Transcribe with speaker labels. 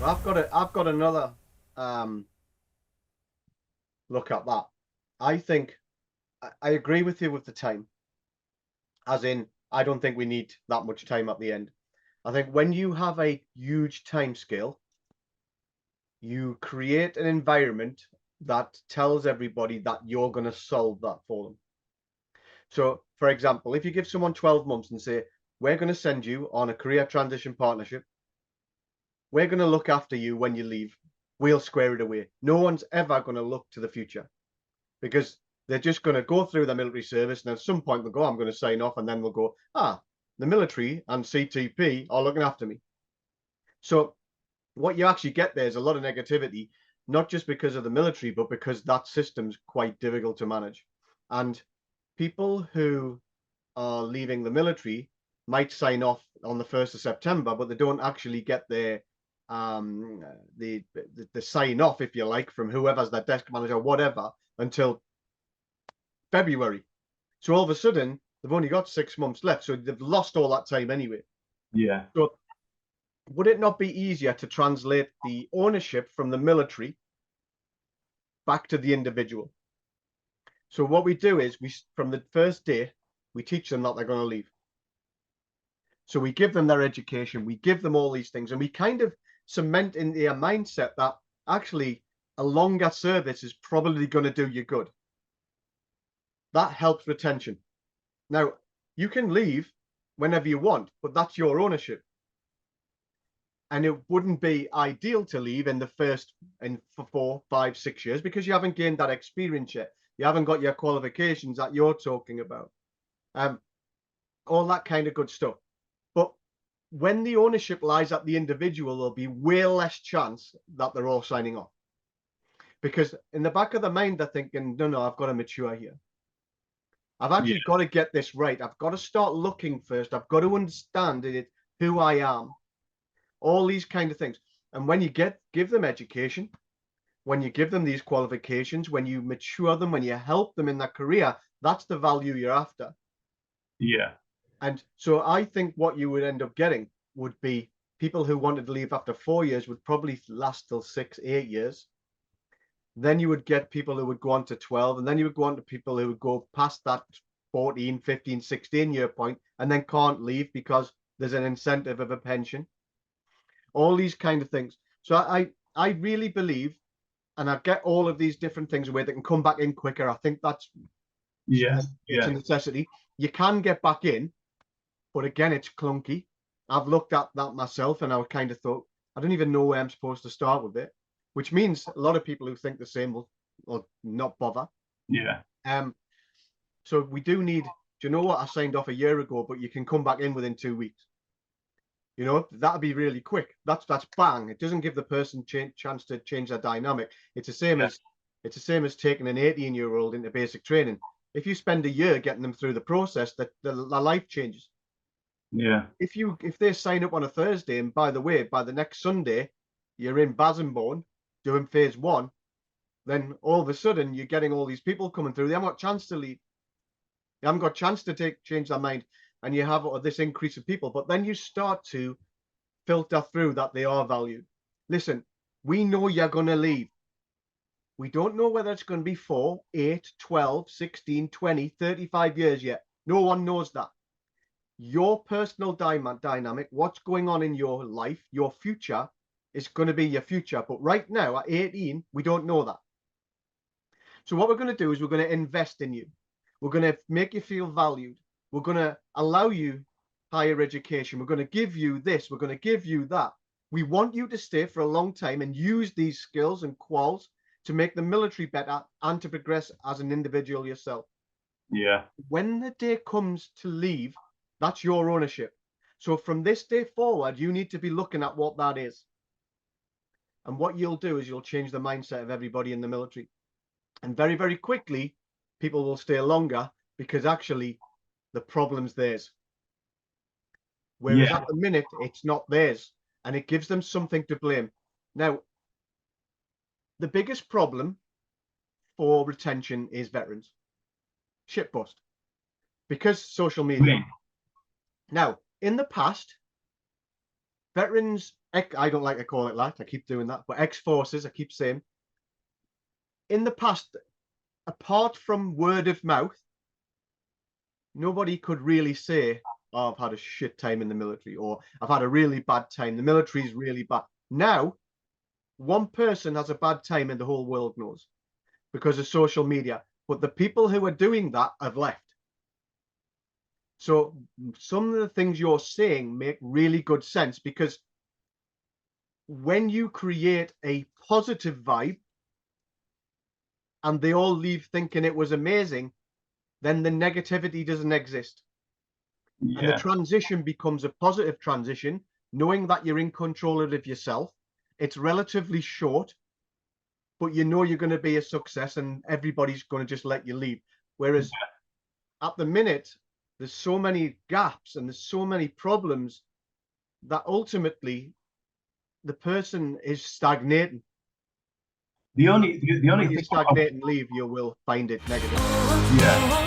Speaker 1: Well, I've got another look at that. I think I agree with you with the time, as in I don't think we need that much time at the end. I think when you have a huge time scale, you create an environment that tells everybody that you're going to solve that for them. So, for example, if you give someone 12 months and say, we're going to send you on a career transition partnership, we're going to look after you when you leave, we'll square it away. No one's ever going to look to the future because they're just going to go through the military service and at some point they'll go, I'm going to sign off, and then we'll go, the military and CTP are looking after me. So what you actually get there is a lot of negativity, not just because of the military, but because that system's quite difficult to manage. And people who are leaving the military might sign off on the 1st of September, but they don't actually get their the sign off, if you like, from whoever's their desk manager, whatever, until February. So all of a sudden, they've only got 6 months left. So they've lost all that time anyway.
Speaker 2: Yeah.
Speaker 1: So would it not be easier to translate the ownership from the military back to the individual? So what we do is from the first day, we teach them that they're going to leave. So we give them their education, we give them all these things, and we kind of cement in their mindset that actually a longer service is probably going to do you good. That helps retention. Now, you can leave whenever you want, but that's your ownership. And it wouldn't be ideal to leave in the first for 4, 5, 6 years because you haven't gained that experience yet. You haven't got your qualifications that you're talking about. All that kind of good stuff. But when the ownership lies at the individual, there'll be way less chance that they're all signing off. Because in the back of the mind, they're thinking, no, I've got to mature here. I've actually got to get this right. I've got to start looking first. I've got to understand it, who I am, all these kind of things. And when you give them education, when you give them these qualifications, when you mature them, when you help them in their career, that's the value you're after.
Speaker 2: Yeah.
Speaker 1: And so I think what you would end up getting would be people who wanted to leave after 4 years would probably last till 6, 8 years. Then you would get people who would go on to 12, and then you would go on to people who would go past that 14, 15, 16-year point and then can't leave because there's an incentive of a pension. All these kind of things. So I really believe, and I get all of these different things away that can come back in quicker. I think that's it's a necessity. You can get back in, but again, it's clunky. I've looked at that myself and I kind of thought, I don't even know where I'm supposed to start with it, which means a lot of people who think the same will not bother.
Speaker 2: Yeah.
Speaker 1: So we do need, do you know what? I signed off a year ago, but you can come back in within 2 weeks. You know, that'd be really quick. That's bang. It doesn't give the person chance to change their dynamic. It's the same as taking an 18-year-old into basic training. If you spend a year getting them through the process, that the life changes.
Speaker 2: Yeah.
Speaker 1: If they sign up on a Thursday, and by the way, by the next Sunday, you're in Basenborn doing phase 1, then all of a sudden you're getting all these people coming through. They haven't got a chance to leave. They haven't got a chance to change their mind, and you have this increase of people. But then you start to filter through that they are valued. Listen, we know you're going to leave. We don't know whether it's going to be 4, 8, 12, 16, 20, 35 years yet. No one knows that. Your personal dynamic, what's going on in your life, your future is going to be your future. But right now at 18, we don't know that. So what we're going to do is we're going to invest in you. We're going to make you feel valued. We're going to allow you higher education. We're going to give you this. We're going to give you that. We want you to stay for a long time and use these skills and quals to make the military better and to progress as an individual yourself.
Speaker 2: Yeah.
Speaker 1: When the day comes to leave, that's your ownership. So from this day forward, you need to be looking at what that is. And what you'll do is you'll change the mindset of everybody in the military. And very, very quickly, people will stay longer because actually the problem's theirs. Whereas at the minute, it's not theirs. And it gives them something to blame. Now, the biggest problem for retention is veterans. Shitpost. Because social media. Now, in the past, veterans, I don't like to call it that, I keep doing that, but ex-forces, I keep saying, in the past, apart from word of mouth, nobody could really say, oh, I've had a shit time in the military, or I've had a really bad time. The military is really bad. Now, one person has a bad time and the whole world knows because of social media. But the people who are doing that have left. So some of the things you're saying make really good sense, because when you create a positive vibe and they all leave thinking it was amazing, then the negativity doesn't exist. And the
Speaker 2: Yeah.
Speaker 1: transition becomes a positive transition, knowing that you're in control of it yourself. It's relatively short, but you know you're going to be a success and everybody's going to just let you leave. Whereas at the minute, there's so many gaps and there's so many problems that ultimately the person is stagnating.
Speaker 2: The only
Speaker 1: When you
Speaker 2: thing
Speaker 1: stagnate and leave, you will find it negative.
Speaker 2: yeah.